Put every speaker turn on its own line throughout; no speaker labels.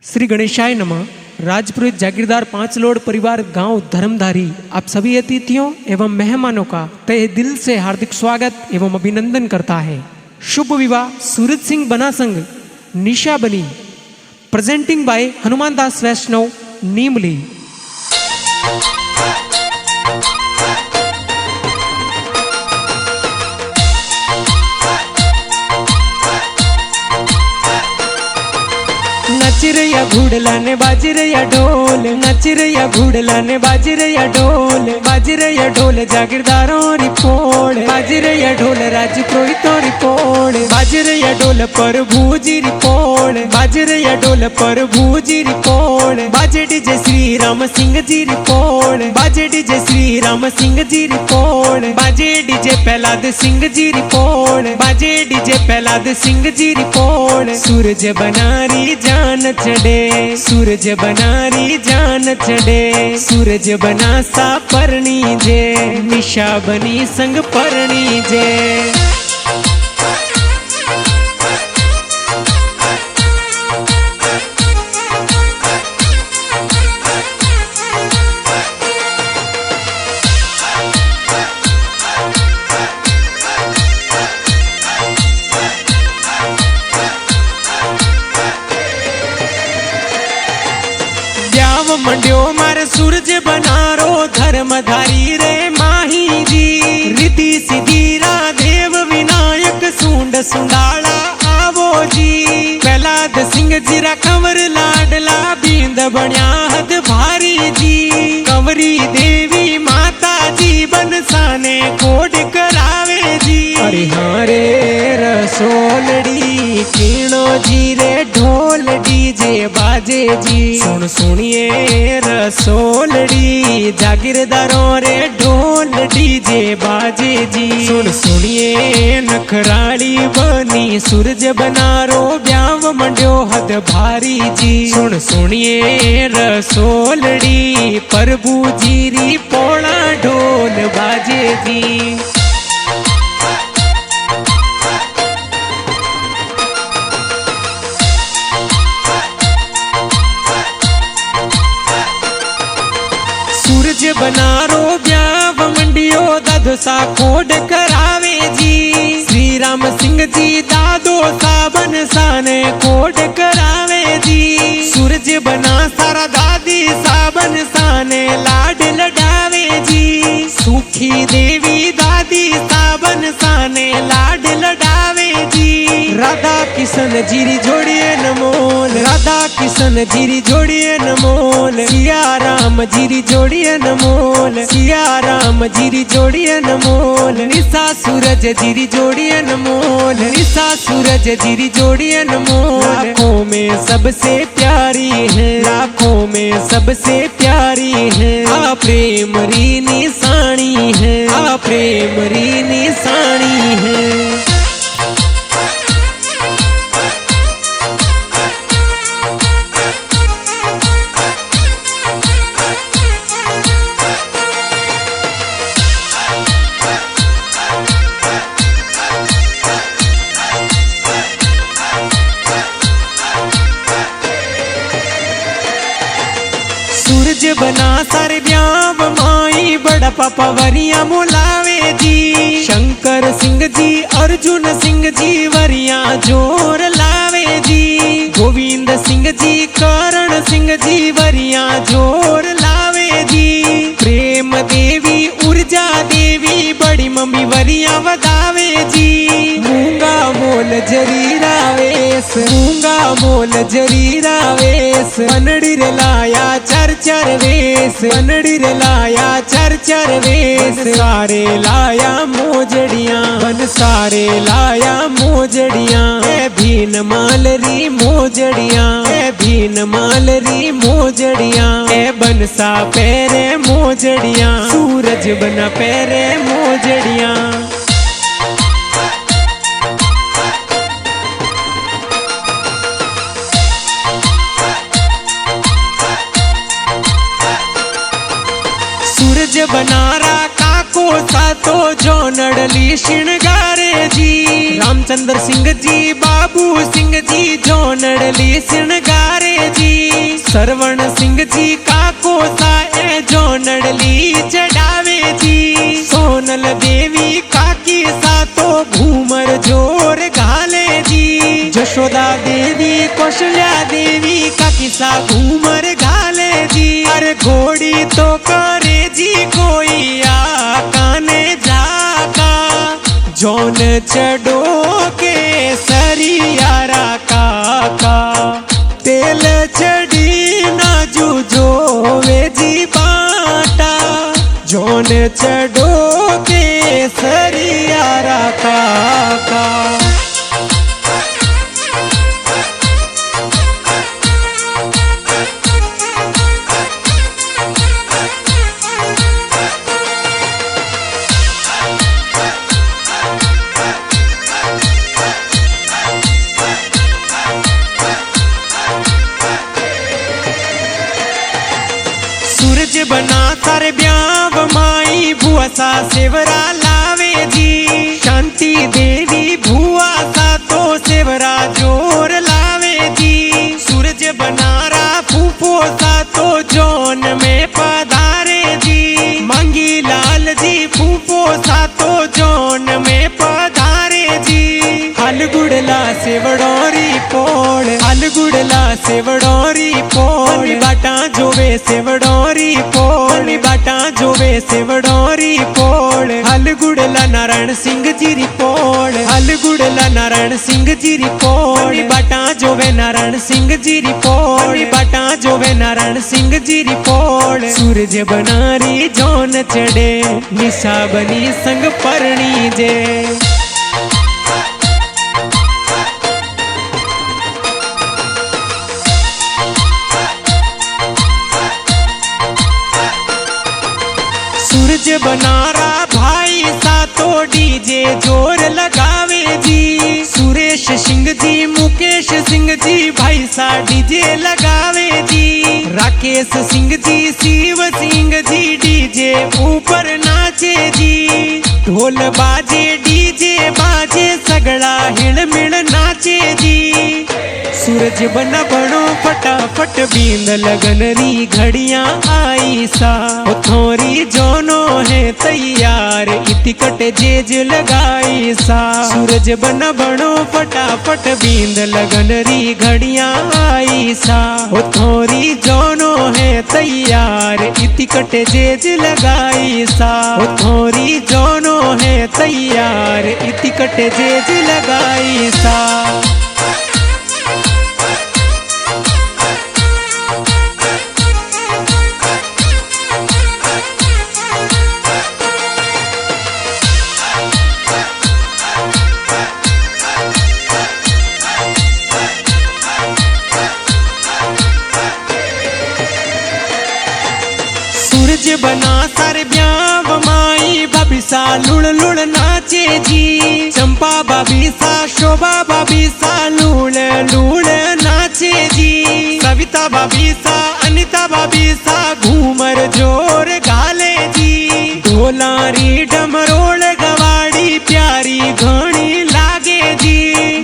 श्री गणेशाय नमः। राजपुरोहित जागीरदार पांच लोड परिवार गांव धर्मधारी आप सभी अतिथियों एवं मेहमानों का तहे दिल से हार्दिक स्वागत एवं अभिनंदन करता है। शुभ विवाह सूरज सिंह बना संघ निशा बनी प्रेजेंटिंग बाय हनुमान दास वैष्णव नीमली। नच रैया घुड़ला ने बाज रैया ढोल, नच रैया घुड़ला ने बाज रैया ढोल, बाज रैया ढोल जागीरदारों री पोड़, बाज रैया ढोल राजपुरोहितों री पोड़, बाज रैया ढोल प्रभु जी री पोड़, बाज रैया ढोल प्रभु जी री पोड़, बाजे डीजे श्री राम सिंह जी री पोड़, बाजे डीजे श्री राम सिंह जी री पोड़, बाजे डीजे प्रहलाद सिंह जी री पोड़, बाजे डीजे प्रहलाद सिंह जी री पोड़। सूरज बनारी जान चढ़े, सूरज बनारी जान चढ़े, सूरज बना सा परनी जे, निशा बनी संग परनी जे। मंड्यो मारे सूरज बनारो धर्मधारी रे माही जी, रिद्धि सिद्धीरा देव विनायक सूंड सुंडाला आवो जी, प्रहलाद सिंह जी रा कंवर लाडला बींद बण्या हद भारी जी, कंवरी देवी माता जी बनसाने कोड करावे जी। अरे हाँ रे रसोलड़ी कीणो जी रे ढोल डीजे बाजे जी, सुन सुनिए रसोलड़ी जागीरदारों रे ढोल डीजे बाजे जी, सुन सुनिए नखराली बनी सूरज बनारो ब्याव मंड्यो हद भारी जी, सुन सुनिए रसोलड़ी प्रभु जी री पोड़ा ढोल बाजे जी। सूरज बनारो ब्याव मंडियो दादो सा कोड करावे जी, श्री राम सिंह जी दादो सा बनसाने कोड करावे जी, सूरज बना सारा दादी सा बनसाने लाड लडावे जी, सुखी देवी दादी सा बनसाने लाड लडावे जी। राधा किशन जीरी जोड़िए नमोल, राधा किशन जीरी जोड़िए नमोल, सिया राम जीरी जोड़िए नमोल, सिया राम जीरी जोड़िए नमोल, निशा सूरज जीरी जोड़िए नमोल, निशा सूरज जीरी जोड़िए नमोल। लाखों में सबसे प्यारी है, लाखों में सबसे प्यारी है, आ प्रेम री निशानी है, आ प्रेम री निशानी है। सूरज बना सारे ब्याव माई बड़ा पापा वरिया मुलावे जी, शंकर सिंह जी अर्जुन सिंह जी वरिया जोर लावे जी, गोविंद सिंह जी करण सिंह जी वरिया जोर लावे जी, प्रेम देवी ऊर्जा देवी बड़ी मम्मी वरिया वदावे जी, मूंगा मोल जरीरा वेश, मूंगा मोल जरीरा वेश, बनड़ी रे लाया चर चर वेश, बनड़ी रे लाया चर चर वेश, सारे लाया मोजड़ियां, बन सारे लाया मोजड़ियां, ए भीन मालरी मोजड़ियां, ए भीन मालरी मोजड़ियां, ए बनसा पैरे मोजड़ियां, सूरज बना पैरे मोजड़ियां। सूरज बनारा काको सातो जो नड़ली शिणगारे जी, रामचंद्र सिंह जी बाबू सिंह जी जो नड़ली शिणगारे जी, सरवण सिंह जी का कोसा ए जोनड़ली चढ़ावे जी। सोनल देवी काकी सा तो घूमर जोर घाले जी। जशोदा देवी कौशल्या देवी काकी सा घूमर घाले जी। अरे घोड़ी तो करे जी कोई आकाने जाका, जौन चढ़ो के सरियारा काका। तेल चढ़ी ना जुझोवे जी बाटा, जौन चढ़ो के सरियारा काका। सूरज बना सारे ब्याव माई भुआ सा सेवरा लावे जी। शांति देवी भुआ सा तो सेवरा जोर लावे जी। सूरज बनारा फूफो सा तो जोन में पधारे जी। मांगी लाल जी फूफो सा तो जोन में पधारे जी। हलगुड़ला सेवड़ोरी पोड़, हलगुड़ला सेवड़ोरी पोड़। बाटा जोवे सेवड़ोरी पोड़, बाटा जोवे सेवड़ोरी पोड़। हलगुड़ला नारायण सिंह जी रिपोड़, हलगुड़ला नारायण सिंह जी रिपोड़। बाटा जोवे नारायण सिंह जी रिपोड़, बाटा जोवे नारायण सिंह जी रिपोड़। सूरज बनारी जोन चढ़े निशा बनी संग परणी जे। सूरज बनारा भाई सा तो डीजे जोर लगावे जी। सुरेश सिंह जी मुकेश सिंह जी भाई सा डीजे लगावे जी। राकेश सिंह जी शिव सिंह जी डीजे ऊपर नाचे जी। ढोल बाजे डीजे बाजे सगड़ा हिड़मिड़ नाचे जी। सूरज बना बनो फटाफट बींद लगन री घड़ियां आई सा। थोरी जोनो है तैयार इतिकट जेज लगाई सा। सूरज बना बनो फटाफट बींद लगन री घड़ियां आई सा। थोरी जोनो है तैयार इतिकट जेज लगाई सा। थोरी जोनो है तैयार इतिकट जेज लगाई सा। सूरज बना सारे ब्याव माई भाभी सा लुड़ लुड़ नाचे जी। चंपा भाभी सा शोभा भाभी सा लुड़ लुड़ नाचे जी। सविता भाभी सा अनिता भाभी सा घूमर जोर घाले जी। ढोलारी डमरोल गवाड़ी प्यारी घणी लागे जी।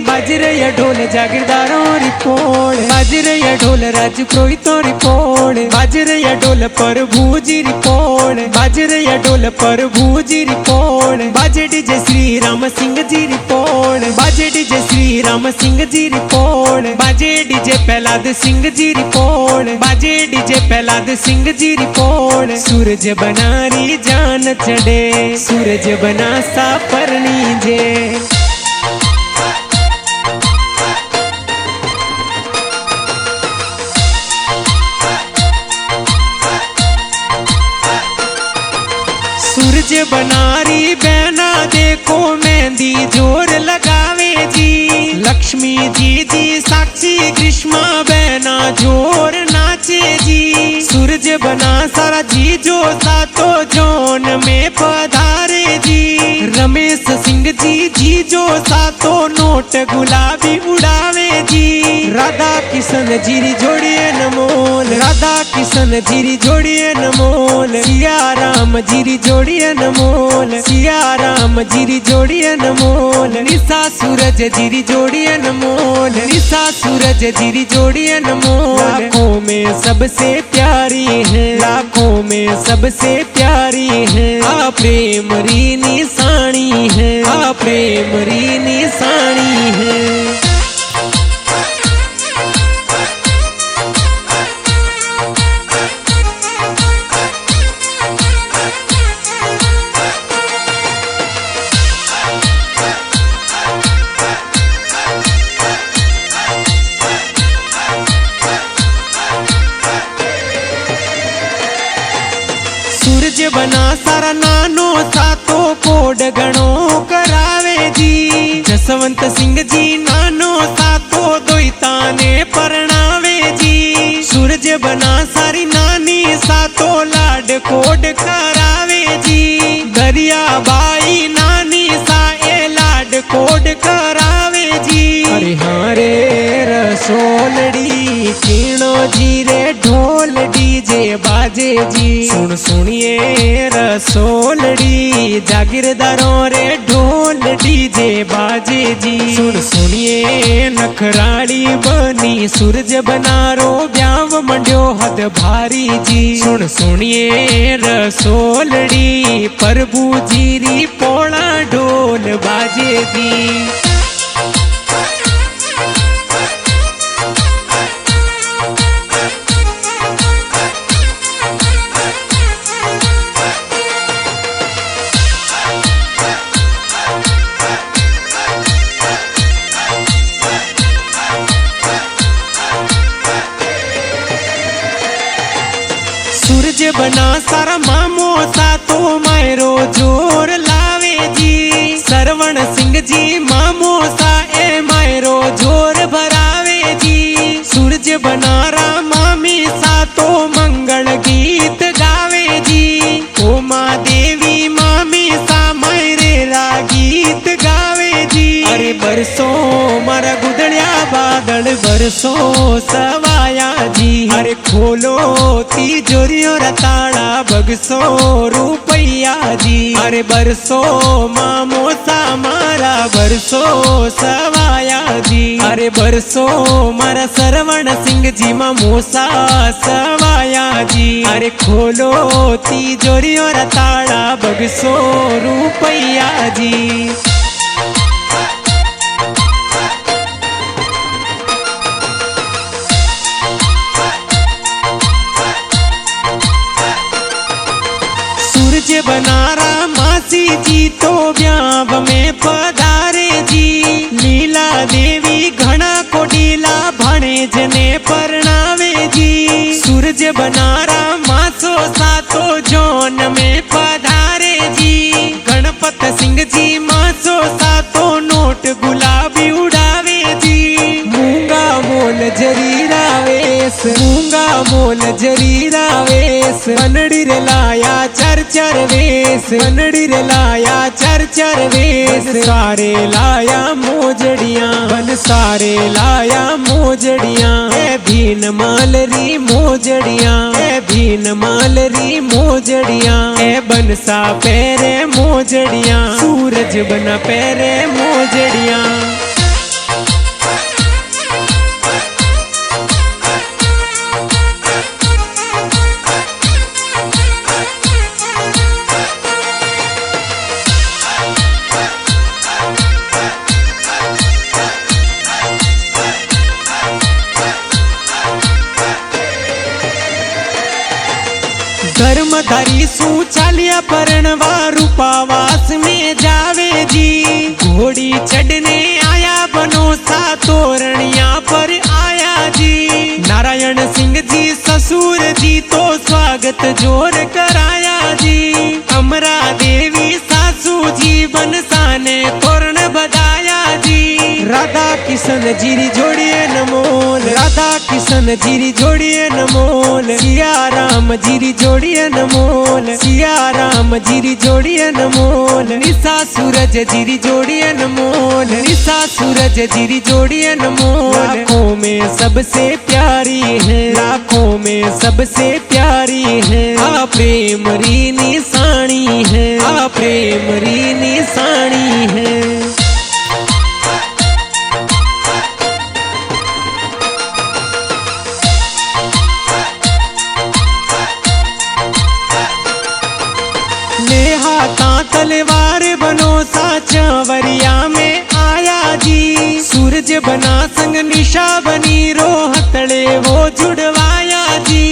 बाजरे ढोल जागीरदारों रिपोड़, बाजरे ढोल राज पुरोहितों रिपोड़। बाजरे ढोल प्रभु जी रिपोड़, बाजरे ढोल प्रभु जी रिपोड़। बाजे डीजे श्री राम सिंह जी रिपोड़, बाजे डीजे श्री राम सिंह जी रिपोड़। बाजे डीजे प्रहलाद सिंह जी रिपोड़, बाजे डीजे प्रहलाद सिंह जी रिपोड़। सूरज बनारी जान चढ़े सूरज बना सा परनी जे। सूरज बनारी बहना देखो मेहंदी जोर लगावे जी। लक्ष्मी जी साक्षी ग्रीष्मा बहना जोर नाचे जी। सूरज बना सारा जी जो सातो जोन में पधारे जी। रमेश सिंह जी जो सातो नोट गुलाबी उड़ावे जी। राधा किशन जीरी जोड़िए नमोल, राधा किशन जीरी जोड़िए नमोल। सिया राम जीरी जोड़िए नमोल, सिया राम जीरी जोड़िए नमोल। निशा सूरज जीरी जोड़िए नमोल, निशा सूरज जीरी जोड़िए नमोल। लाखों में सबसे प्यारी है, लाखों में सबसे प्यारी है। आ प्रेम री निशानी है, आ प्रेम री निशानी है। सूरज बना सारा नानो सातो कोड गणो करावे जी। जसवंत सिंह जी नानो सातो दोईता ने परणावे जी। सूरज बना सारी नानी सातो लाड कोड करावे जी। दरिया बाई नानी सा ए लाड कोड करावे जी। अरे हाँ रे रसोलड़ी कीणो जी रे ढोल डीजे बाजे जी। सुन सुनिए रसोलड़ी जागीरदारों रे ढोल डीजे बाजे जी। सुन सुनिए नखराली बनी सूरज बनारो ब्याव मंड्यो हद भारी जी। सुन सुनिए रसोलड़ी प्रभु जी री पोला ढोल बाजे जी। सूरज बना सारा मामो सा तो मायरो जोर लावे जी। सरवण सिंह जी मामो सा ए मायरो जोर भरावे जी। सूरज बना रा मामी सा तो मंगल गीत गावे जी। ओ माँ देवी मामी सा मायरे रा गीत गावे जी। अरे बरसो मारा गुदड़िया बादल बरसो सवाया जी। अरे खोलो तिजोरियों रा ताला बगसो रुपैया जी। अरे बरसो मामो सा मारा बरसो सवाया जी। अरे बरसो मारा सरवण सिंह जी मामो सा सवाया जी। अरे खोलो तिजोरियों रा ताला बगसो रुपैया जी। सूरज बनारा मासी जी तो ब्याव में पधारे जी। लीला देवी घना कोडीला भाणे जने परणावे जी। सूरज बनारा मासो सातो जोन में पधारे जी। गणपत सिंह जी मासो सातो नोट गुलाबी उड़ावे जी। मूंगा मोल जरीरा वेश, मूंगा मोल जरीरा वेश। बनड़ी रे लाया चर चर वेश, बनड़ी रे लाया चर चर वेश। सारे लाया मोजड़ियां, बन सारे लाया मोजड़ियां। ए भीन मालरी मोजड़ियां, ए भीन मालरी मोजड़ियां। ए बनसा पैरे मोजड़ियां, सूरज बना पैरे मोजड़ियां। धर्मधारी सू चालिया परनवा रूपावास में जावे जी। घोड़ी चढ़ने आया बनो सा तोरणिया पर आया जी। नारायण सिंह जी ससुर जी तो स्वागत जोर कराया जी। अमरा देवी सासू जी बनसाने तोरण बधाया जी। राधा किशन जीरी जोड़िए नमोल, राधा किशन जीरी जोड़िए नमोल। सिया राम जीरी जोड़िए नमोल, सिया राम जीरी जोड़िए नमोल। निशा सूरज जीरी जोड़िए नमोल, निशा सूरज जीरी जोड़िए नमोल। लाखों में सबसे प्यारी है, लाखों में सबसे प्यारी है। आ प्रेम री निशानी है, आ प्रेम री निशानी है। सा चवरिया में आया जी। सूरज बना संग निशा बनी रो हथड़े वो जुड़वाया जी।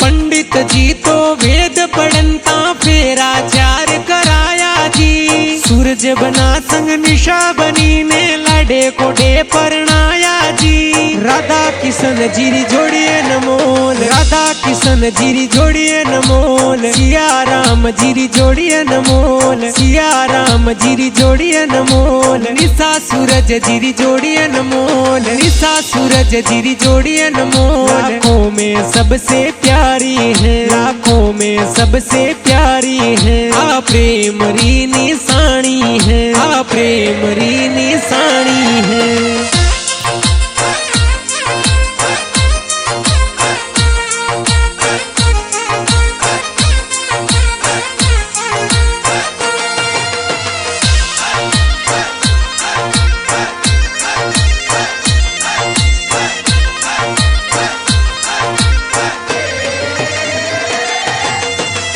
पंडित जी तो वेद पढ़नता फेरा चार कराया जी। सूरज बना संग निशा बनी ने लाडे कोडे परणाया जी। राधा किशन जीरी जोड़िए नमोल, राधा किशन जीरी जोड़िए नमोल। सिया राम जीरी जोड़िए नमोल, सिया राम जीरी जोड़िए नमोल। निशा सूरज जीरी जोड़िए नमोल, निशा सूरज जीरी जोड़िए नमोल। लाखों में सबसे प्यारी है, लाखों में सबसे प्यारी है। आ प्रेम री निशानी है, आ प्रेम री निशानी है।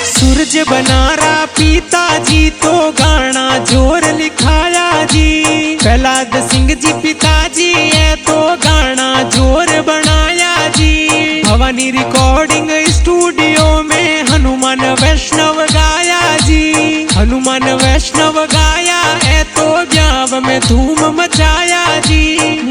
सूरज बनारा पिताजी तो गाना जोर लिखाया जी। प्रहलाद सिंह जी पिताजी है तो गाना जोर बनाया जी। भवानी रिकॉर्डिंग स्टूडियो में हनुमान वैष्णव गाया जी। हनुमान वैष्णव गाया है तो ब्याव में धूम मचाया जी।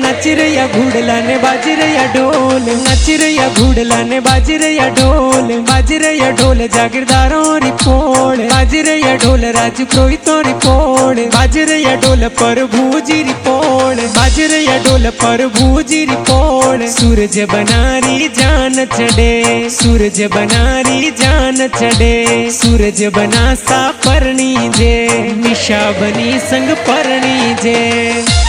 नच रया घुड़ला ने बाज रया ढोल, नच रया घुड़ला ने बाज रया ढोल। बाज रया ढोल जागीरदारों रिपोर्ट, बाज रया ढोल राज पुरोहितों रिपोर्ट। बाज रया ढोल प्रभु जी रिपोर्ट, बाज रया ढोल प्रभु जी रिपोर्ट। सूरज बनारी जान चढ़े, सूरज बनारी जान चढ़े। सूरज बना सा परणी जे, निशा बनी संग परणी जे।